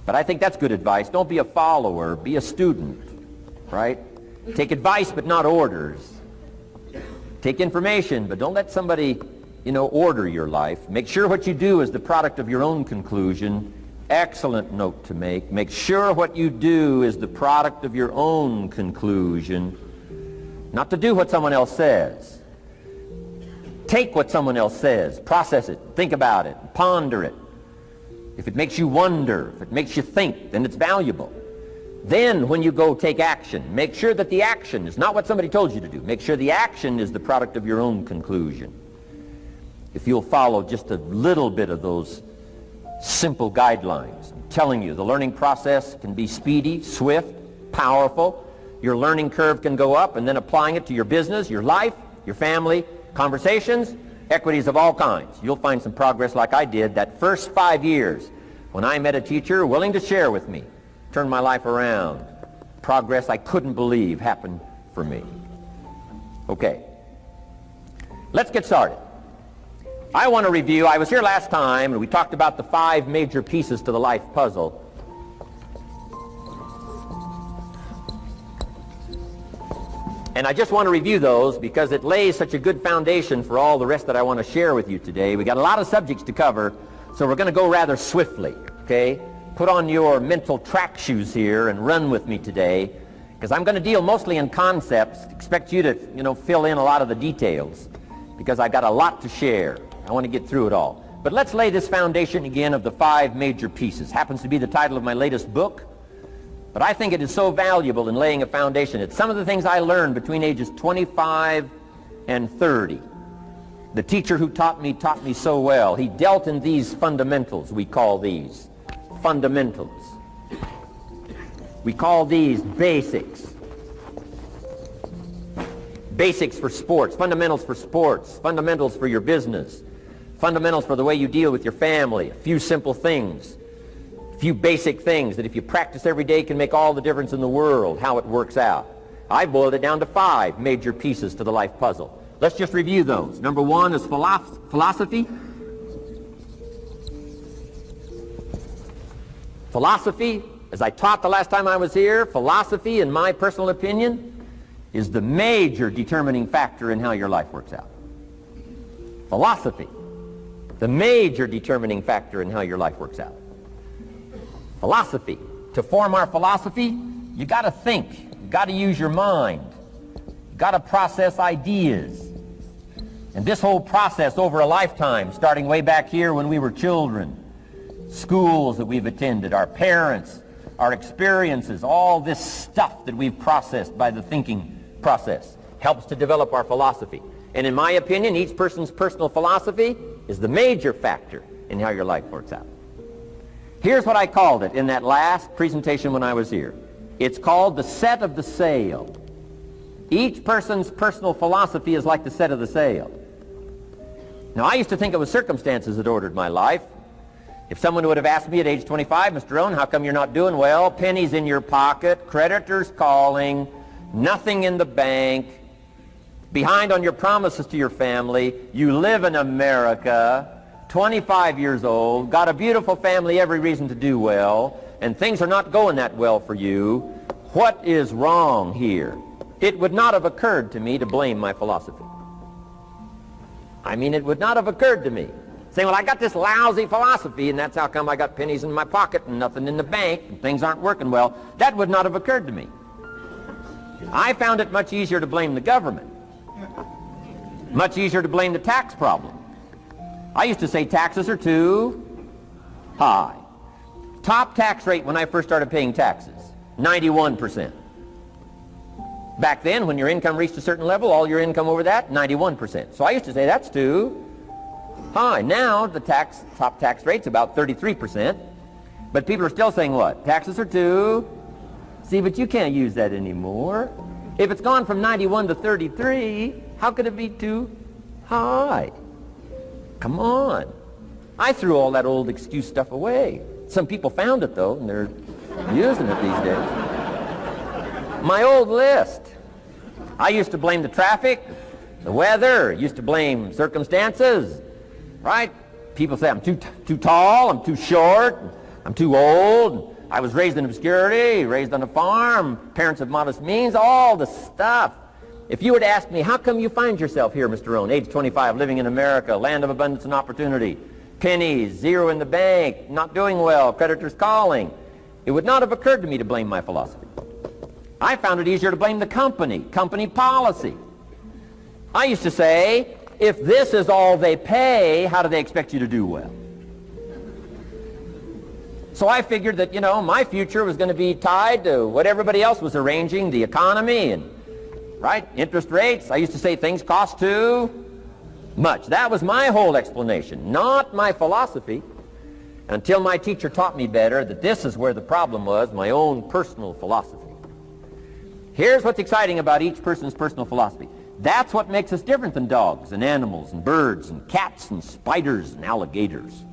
But I think that's good advice. Don't be a follower, be a student, right? Take advice but not orders. Take information, but don't let somebody, order your life. Make sure what you do is the product of your own conclusion. Excellent note to make. Make sure what you do is the product of your own conclusion. Not to do what someone else says. Take what someone else says, process it, think about it, ponder it. If it makes you wonder, if it makes you think, then it's valuable. Then when you go take action, make sure that the action is not what somebody told you to do. Make sure the action is the product of your own conclusion. If you'll follow just a little bit of those simple guidelines, I'm telling you, the learning process can be speedy, swift, powerful. Your learning curve can go up, and then applying it to your business, your life, your family, conversations, equities of all kinds. You'll find some progress like I did that first 5 years when I met a teacher willing to share with me, turned my life around. Progress I couldn't believe happened for me. Okay, let's get started. I want to review, I was here last time and we talked about the 5 major pieces to the life puzzle. And I just want to review those because it lays such a good foundation for all the rest that I want to share with you today. We got a lot of subjects to cover, so we're going to go rather swiftly, okay? Put on your mental track shoes here and run with me today, because I'm going to deal mostly in concepts. Expect you to, fill in a lot of the details, because I've got a lot to share. I want to get through it all. But let's lay this foundation again of the 5 major pieces. Happens to be the title of my latest book. But I think it is so valuable in laying a foundation. It's some of the things I learned between ages 25 and 30. The teacher who taught me so well. He dealt in these fundamentals, we call these. Fundamentals. We call these basics. Basics for sports, fundamentals for sports, fundamentals for your business, fundamentals for the way you deal with your family, a few simple things. Few basic things that if you practice every day can make all the difference in the world, how it works out. I boiled it down to 5 major pieces to the life puzzle. Let's just review those. Number 1 is philosophy. Philosophy, as I taught the last time I was here, philosophy, in my personal opinion, is the major determining factor in how your life works out. Philosophy, the major determining factor in how your life works out. Philosophy. To form our philosophy, you got to think. You got to use your mind. You got to process ideas. And this whole process over a lifetime, starting way back here when we were children, schools that we've attended, our parents, our experiences, all this stuff that we've processed by the thinking process helps to develop our philosophy. And in my opinion, each person's personal philosophy is the major factor in how your life works out. Here's what I called it in that last presentation when I was here. It's called the set of the sail. Each person's personal philosophy is like the set of the sail. Now, I used to think it was circumstances that ordered my life. If someone would have asked me at age 25, Mr. Rohn, how come you're not doing well? Pennies in your pocket, creditors calling, nothing in the bank, behind on your promises to your family, you live in America, 25 years old, got a beautiful family, every reason to do well, and things are not going that well for you. What is wrong here? It would not have occurred to me to blame my philosophy. I mean, it would not have occurred to me. Saying, well, I got this lousy philosophy, and that's how come I got pennies in my pocket and nothing in the bank, and things aren't working well. That would not have occurred to me. I found it much easier to blame the government. Much easier to blame the tax problem. I used to say taxes are too high. Top tax rate when I first started paying taxes, 91%. Back then, when your income reached a certain level, all your income over that, 91%. So I used to say that's too high. Now the top tax rate's about 33%. But people are still saying what? Taxes are too. See, but you can't use that anymore. If it's gone from 91 to 33, how could it be too high? Come on. I threw all that old excuse stuff away. Some people found it, though, and they're using it these days. My old list. I used to blame the traffic, the weather, used to blame circumstances, right? People say I'm too tall, I'm too short, I'm too old. I was raised in obscurity, raised on a farm, parents of modest means, all the stuff. If you were to ask me, how come you find yourself here, Mr. Rohn, age 25, living in America, land of abundance and opportunity, pennies, zero in the bank, not doing well, creditors calling, it would not have occurred to me to blame my philosophy. I found it easier to blame the company policy. I used to say, if this is all they pay, how do they expect you to do well? So I figured that, my future was going to be tied to what everybody else was arranging, the economy and, interest rates. I used to say things cost too much. That was my whole explanation, not my philosophy, until my teacher taught me better that this is where the problem was, my own personal philosophy. Here's what's exciting about each person's personal philosophy. That's what makes us different than dogs and animals and birds and cats and spiders and alligators.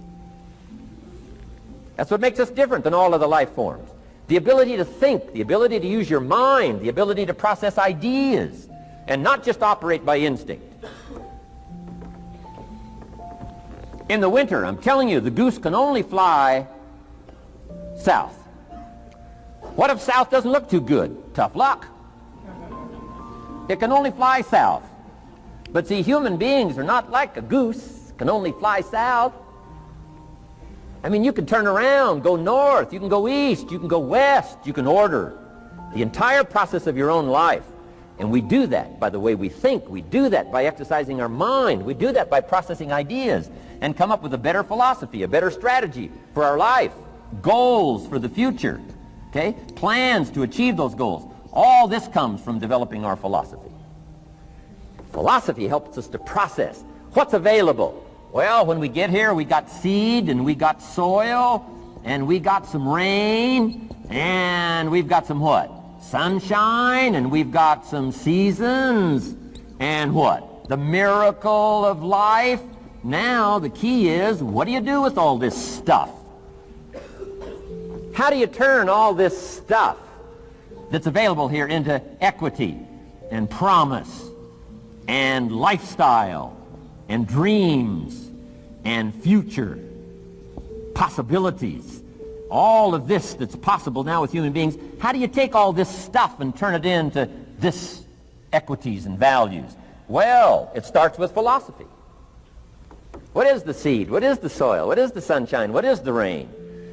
That's what makes us different than all of the life forms. The ability to think, the ability to use your mind, the ability to process ideas, and not just operate by instinct. In the winter, I'm telling you, the goose can only fly south. What if south doesn't look too good? Tough luck. It can only fly south. But see, human beings are not like a goose, can only fly south. I mean, you can turn around, go north, you can go east, you can go west, you can order the entire process of your own life. And we do that by the way we think. We do that by exercising our mind. We do that by processing ideas and come up with a better philosophy, a better strategy for our life, goals for the future, okay? Plans to achieve those goals. All this comes from developing our philosophy. Philosophy helps us to process what's available. Well, when we get here, we got seed, and we got soil, and we got some rain, and we've got some what? Sunshine, and we've got some seasons, and what? The miracle of life. Now, the key is, what do you do with all this stuff? How do you turn all this stuff that's available here into equity and promise and lifestyle and dreams and future possibilities? All of this that's possible now with human beings, how do you take all this stuff and turn it into this equities and values? Well, it starts with philosophy. What is the seed? What is the soil? What is the sunshine? What is the rain?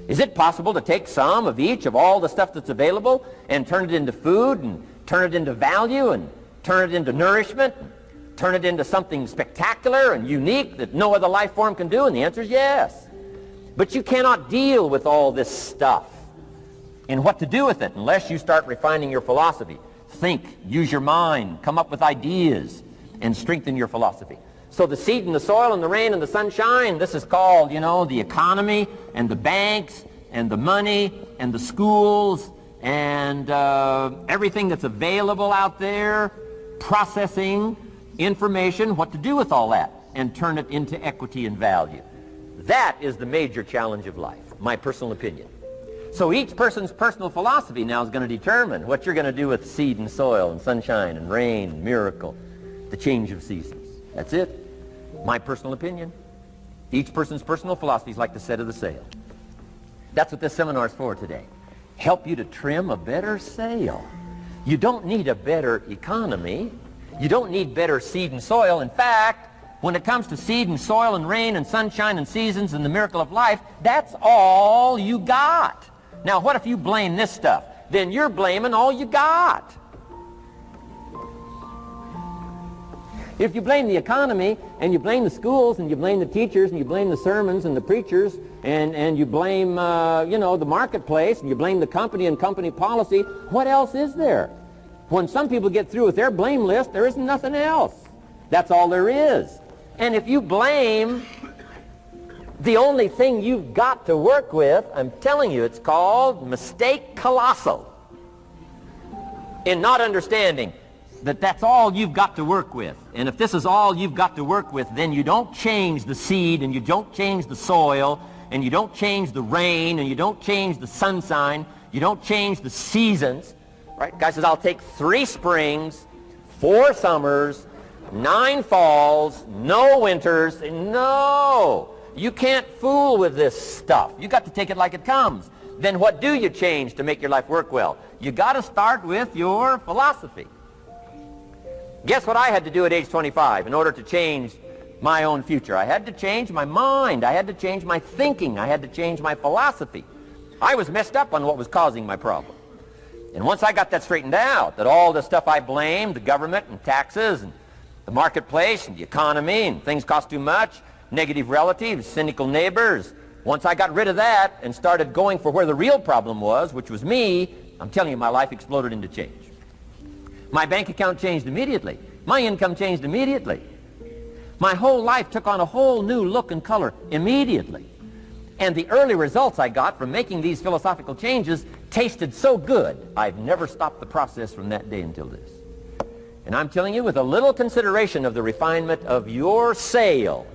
Is it possible to take some of each of all the stuff that's available and turn it into food and turn it into value and turn it into nourishment, and turn it into something spectacular and unique that no other life form can do? And the answer is yes. But you cannot deal with all this stuff and what to do with it unless you start refining your philosophy. Think, use your mind, come up with ideas, and strengthen your philosophy. So the seed and the soil and the rain and the sunshine, this is called, the economy and the banks and the money and the schools and everything that's available out there, processing information, what to do with all that, and turn it into equity and value. That is the major challenge of life, my personal opinion. So each person's personal philosophy now is going to determine what you're going to do with seed and soil and sunshine and rain and miracle, the change of seasons. That's it. My personal opinion. Each person's personal philosophy is like the set of the sail. That's what this seminar is for today. Help you to trim a better sail. You don't need a better economy. You don't need better seed and soil. In fact, when it comes to seed and soil and rain and sunshine and seasons and the miracle of life, that's all you got. Now, what if you blame this stuff? Then you're blaming all you got. If you blame the economy, and you blame the schools, and you blame the teachers, and you blame the sermons and the preachers, and you blame, the marketplace, and you blame the company and company policy, what else is there? When some people get through with their blame list, there isn't nothing else. That's all there is. And if you blame the only thing you've got to work with, I'm telling you, it's called mistake colossal in not understanding that that's all you've got to work with. And if this is all you've got to work with, then you don't change the seed, and you don't change the soil, and you don't change the rain, and you don't change the sunshine, you don't change the seasons. Right? Guy says, I'll take 3 springs, 4 summers, 9 falls, no winters. No! You can't fool with this stuff. You got to take it like it comes. Then what do you change to make your life work well? You got to start with your philosophy. Guess what I had to do at age 25 in order to change my own future? I had to change my mind. I had to change my thinking. I had to change my philosophy. I was messed up on what was causing my problem. And once I got that straightened out, that all the stuff I blamed, the government and taxes and the marketplace and the economy and things cost too much, negative relatives, cynical neighbors, once I got rid of that and started going for where the real problem was, which was me, I'm telling you, my life exploded into change. My bank account changed immediately. My income changed immediately. My whole life took on a whole new look and color immediately. And the early results I got from making these philosophical changes tasted so good, I've never stopped the process from that day until this. And I'm telling you, with a little consideration of the refinement of your sail,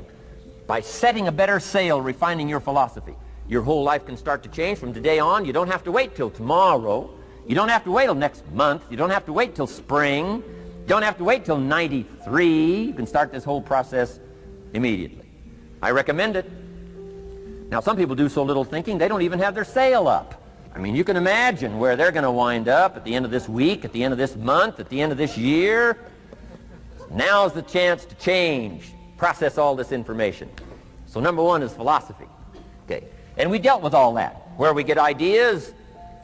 by setting a better sail, refining your philosophy, your whole life can start to change from today on. You don't have to wait till tomorrow. You don't have to wait till next month. You don't have to wait till spring. You don't have to wait till 93. You can start this whole process immediately. I recommend it. Now, some people do so little thinking, they don't even have their sail up. I mean, you can imagine where they're going to wind up at the end of this week, at the end of this month, at the end of this year. Now's the chance to change, process all this information. So number one is philosophy. Okay. And we dealt with all that, where we get ideas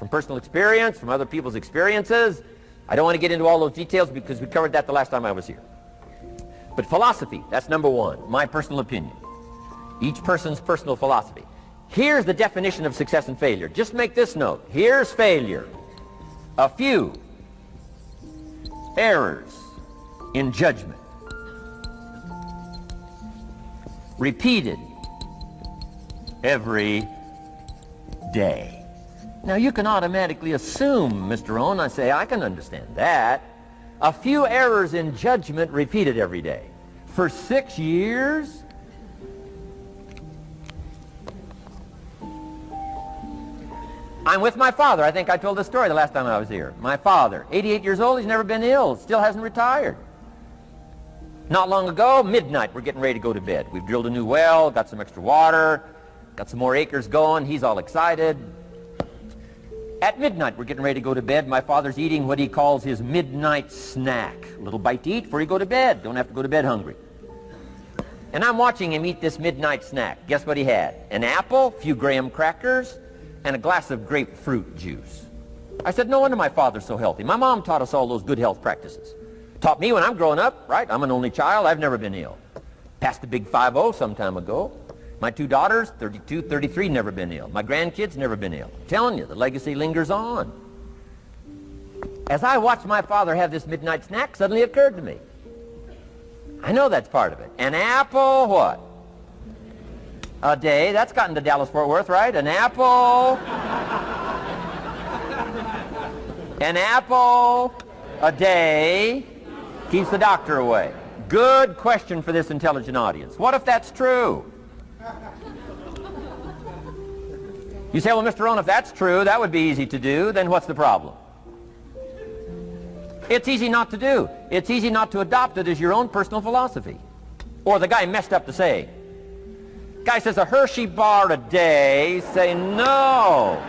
from personal experience, from other people's experiences. I don't want to get into all those details because we covered that the last time I was here. But philosophy, that's number one, my personal opinion. Each person's personal philosophy. Here's the definition of success and failure. Just make this note. Here's failure. A few errors in judgment, repeated every day. Now, you can automatically assume, Mr. Rohn, I say, I can understand that. A few errors in judgment repeated every day. For 6 years? I'm with my father. I think I told this story the last time I was here. My father, 88 years old, he's never been ill, still hasn't retired. Not long ago, midnight, we're getting ready to go to bed. We've drilled a new well, got some extra water, got some more acres going. He's all excited. At midnight, we're getting ready to go to bed. My father's eating what he calls his midnight snack. A little bite to eat before you go to bed. Don't have to go to bed hungry. And I'm watching him eat this midnight snack. Guess what he had? An apple, a few graham crackers, and a glass of grapefruit juice. I said, no wonder my father's so healthy. My mom taught us all those good health practices. Taught me when I'm growing up, right? I'm an only child. I've never been ill. Passed the big 5-0 some time ago. My two daughters, 32, 33, never been ill. My grandkids, never been ill. I'm telling you, the legacy lingers on. As I watched my father have this midnight snack, suddenly it occurred to me. I know that's part of it. An apple, what? A day. That's gotten to Dallas-Fort Worth, right? An apple. An apple a day keeps the doctor away. Good question for this intelligent audience. What if that's true? You say, well, Mr. Rohn, if that's true, that would be easy to do. Then what's the problem? It's easy not to do. It's easy not to adopt it as your own personal philosophy. Or the guy messed up the saying. Guy says a Hershey bar a day. Say, no.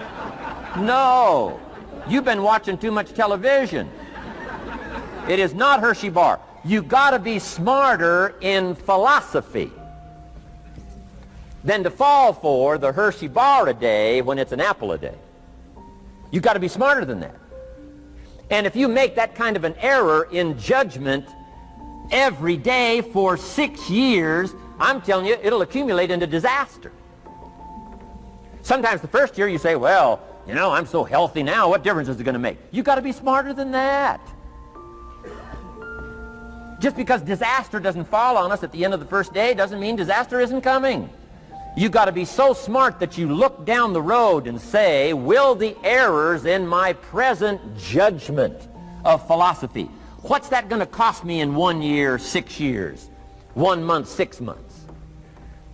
No. You've been watching too much television. It is not Hershey bar. You got to be smarter in philosophy than to fall for the Hershey bar a day when it's an apple a day. You've got to be smarter than that. And if you make that kind of an error in judgment every day for 6 years, I'm telling you, it'll accumulate into disaster. Sometimes the first year you say, well, you know, I'm so healthy now, what difference is it going to make? You've got to be smarter than that. Just because disaster doesn't fall on us at the end of the first day doesn't mean disaster isn't coming. You've got to be so smart that you look down the road and say, will the errors in my present judgment of philosophy, what's that going to cost me in 1 year, 6 years, 1 month, 6 months?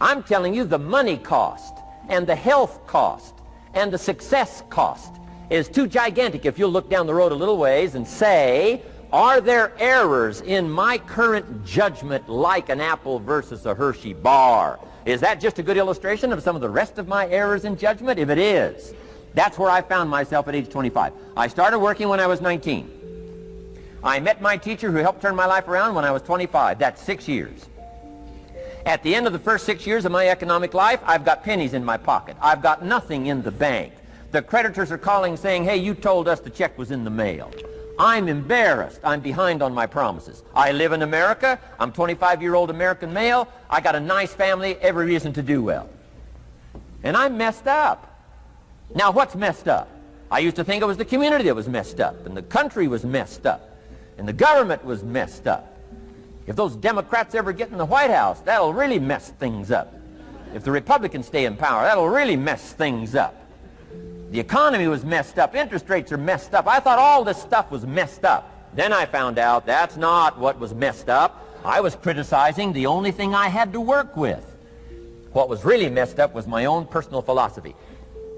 I'm telling you the money cost and the health cost and the success cost is too gigantic if you'll look down the road a little ways and say, Are there errors in my current judgment like an apple versus a Hershey bar? Is that just a good illustration of some of the rest of my errors in judgment? If it is, that's where I found myself at age 25. I started working when I was 19. I met my teacher who helped turn my life around when I was 25. That's 6 years. At the end of the first 6 years of my economic life, I've got pennies in my pocket. I've got nothing in the bank. The creditors are calling saying, hey, you told us the check was in the mail. I'm embarrassed. I'm behind on my promises. I live in America. I'm a 25-year-old American male. I got a nice family, every reason to do well. And I'm messed up. Now, what's messed up? I used to think it was the community that was messed up, and the country was messed up, and the government was messed up. If those Democrats ever get in the White House, that'll really mess things up. If the Republicans stay in power, that'll really mess things up. The economy was messed up. Interest rates are messed up. I thought all this stuff was messed up. Then I found out that's not what was messed up. I was criticizing the only thing I had to work with. What was really messed up was my own personal philosophy.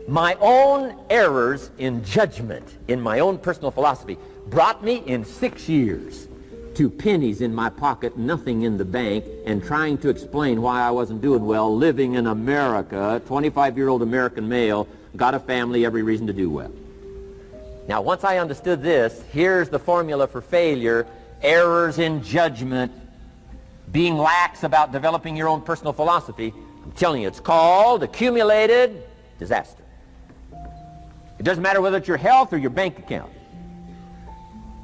My own errors in judgment in my own personal philosophy brought me in 6 years to pennies in my pocket, nothing in the bank, and trying to explain why I wasn't doing well, living in America, 25-year-old American male, got a family, every reason to do well. Now, once I understood this, here's the formula for failure: errors in judgment, being lax about developing your own personal philosophy. I'm telling you, it's called accumulated disaster. It doesn't matter whether it's your health or your bank account.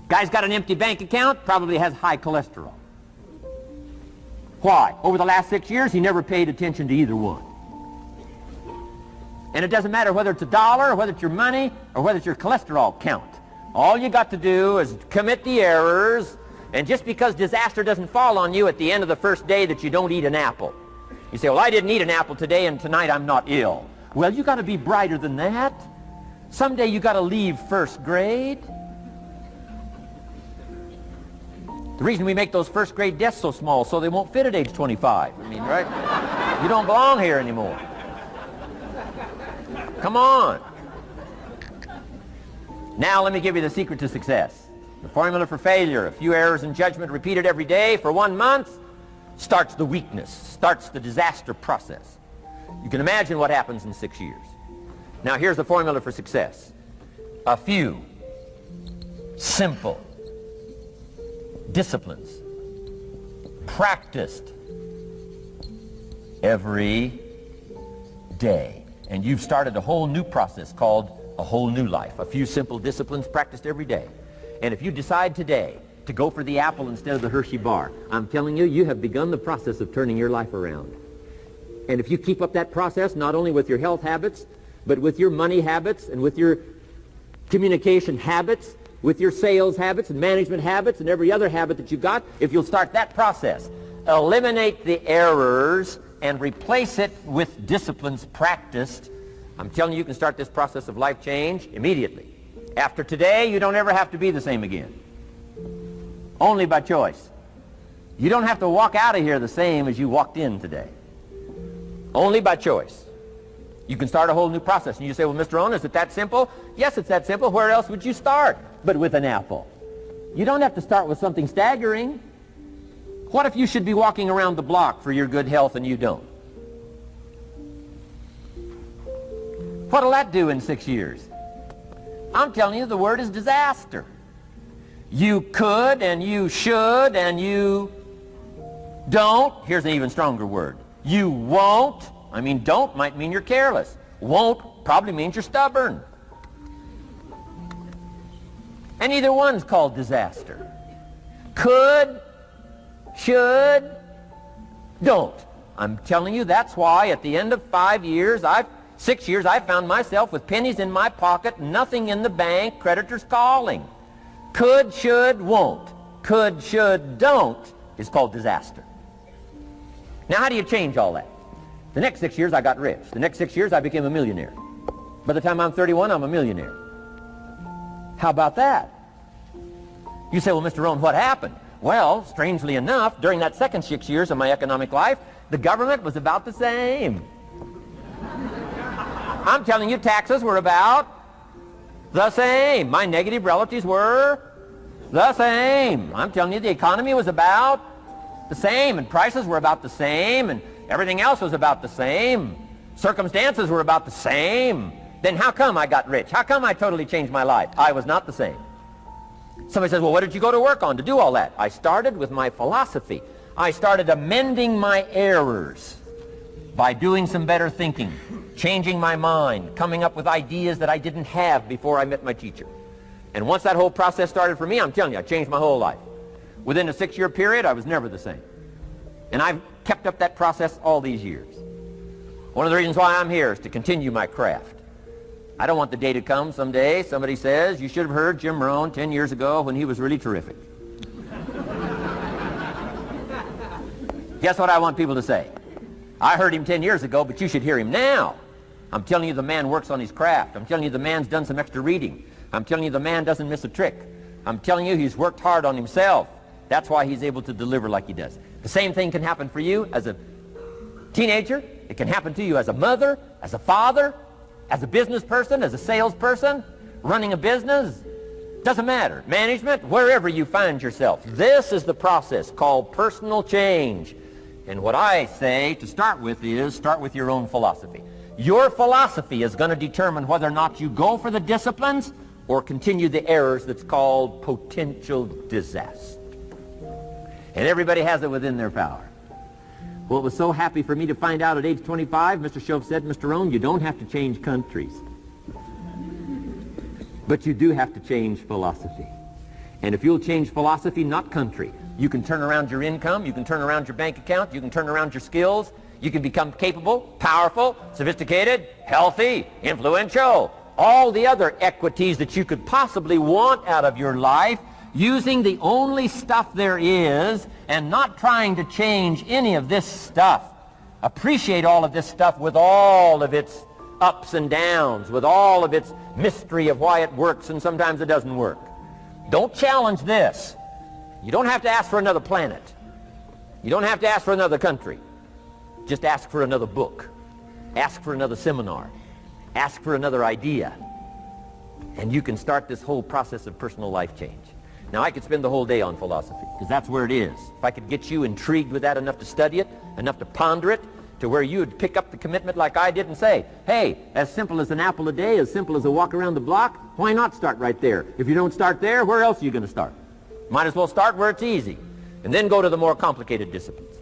Guy's got an empty bank account, probably has high cholesterol. Why? Over the last 6 years, he never paid attention to either one. And it doesn't matter whether it's a dollar, or whether it's your money, or whether it's your cholesterol count. All you got to do is commit the errors, and just because disaster doesn't fall on you at the end of the first day that you don't eat an apple. You say, well, I didn't eat an apple today, and tonight I'm not ill. Well, you got to be brighter than that. Someday you got to leave first grade. The reason we make those first grade desks so small so they won't fit at age 25. I mean, right? You don't belong here anymore. Come on. Now let me give you the secret to success. The formula for failure: a few errors in judgment repeated every day for 1 month starts the weakness, starts the disaster process. You can imagine what happens in 6 years. Now here's the formula for success: a few simple disciplines practiced every day. And you've started a whole new process called a whole new life. A few simple disciplines practiced every day. And if you decide today to go for the apple instead of the Hershey bar, I'm telling you, you have begun the process of turning your life around. And if you keep up that process, not only with your health habits, but with your money habits and with your communication habits, with your sales habits and management habits and every other habit that you've got, if you'll start that process, eliminate the errors and replace it with disciplines practiced, I'm telling you, you can start this process of life change immediately. After today, you don't ever have to be the same again. Only by choice. You don't have to walk out of here the same as you walked in today. Only by choice. You can start a whole new process. And you say, well, Mr. Rohn, is it that simple? Yes, it's that simple. Where else would you start but with an apple? You don't have to start with something staggering. What if you should be walking around the block for your good health and you don't? What'll that do in 6 years? I'm telling you, the word is disaster. You could and you should and you don't. Here's an even stronger word. You won't. I mean, don't might mean you're careless. Won't probably means you're stubborn. And either one's called disaster. Could, should, don't. I'm telling you, that's why at the end of 6 years, I found myself with pennies in my pocket, nothing in the bank, creditors calling. Could, should, won't. Could, should, don't is called disaster. Now, how do you change all that? The next 6 years, I got rich. The next 6 years, I became a millionaire. By the time I'm 31, I'm a millionaire. How about that? You say, well, Mr. Rohn, what happened? Well, strangely enough, during that second 6 years of my economic life, the government was about the same. I'm telling you, taxes were about the same. My negative relatives were The same. I'm telling you, the economy was about the same, and prices were about the same, and everything else was about the same. Circumstances were about the same. Then how come I got rich? How come I totally changed my life? I was not the same. Somebody says, well, what did you go to work on to do all that? I started with my philosophy. I started amending my errors by doing some better thinking, changing my mind, coming up with ideas that I didn't have before I met my teacher. And once that whole process started for me, I'm telling you, I changed my whole life. Within a 6-year period, I was never the same. And I've kept up that process all these years. One of the reasons why I'm here is to continue my craft. I don't want the day to come someday somebody says, you should have heard Jim Rohn 10 years ago when he was really terrific. Guess what I want people to say? I heard him 10 years ago, but you should hear him now. I'm telling you, the man works on his craft. I'm telling you, the man's done some extra reading. I'm telling you, the man doesn't miss a trick. I'm telling you, he's worked hard on himself. That's why he's able to deliver like he does. The same thing can happen for you as a teenager. It can happen to you as a mother, as a father, as a business person, as a salesperson, running a business. Doesn't matter. Management, wherever you find yourself. This is the process called personal change. And what I say to start with is, start with your own philosophy. Your philosophy is going to determine whether or not you go for the disciplines or continue the errors that's called potential disaster. And everybody has it within their power. Well, it was so happy for me to find out at age 25, Mr. Shoaff said, Mr. Rohn, you don't have to change countries. But you do have to change philosophy. And if you'll change philosophy, not country, you can turn around your income, you can turn around your bank account, you can turn around your skills, you can become capable, powerful, sophisticated, healthy, influential, all the other equities that you could possibly want out of your life, using the only stuff there is and not trying to change any of this stuff. Appreciate all of this stuff with all of its ups and downs, with all of its mystery of why it works and sometimes it doesn't work. Don't challenge this. You don't have to ask for another planet. You don't have to ask for another country. Just ask for another book. Ask for another seminar. Ask for another idea. And you can start this whole process of personal life change. Now, I could spend the whole day on philosophy, because that's where it is. If I could get you intrigued with that enough to study it, enough to ponder it, to where you would pick up the commitment like I did and say, hey, as simple as an apple a day, as simple as a walk around the block, why not start right there? If you don't start there, where else are you going to start? Might as well start where it's easy, and then go to the more complicated disciplines.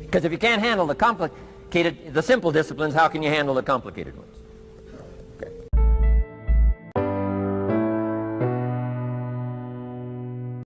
Because if you can't handle the simple disciplines, how can you handle the complicated ones?